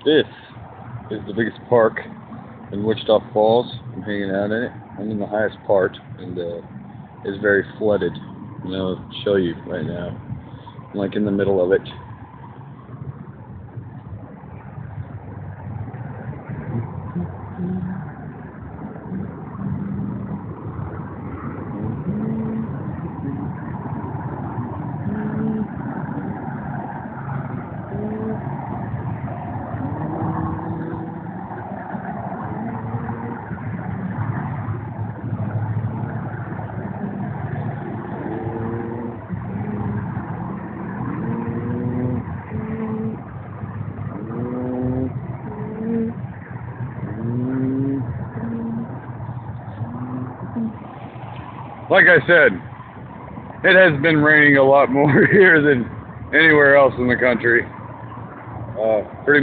This is the biggest park in Wichita Falls. I'm hanging out in it. I'm in the highest part, and it's very flooded. I'll show you right now. I'm like in the middle of it. Like I said, it has been raining a lot more here than anywhere else in the country. Pretty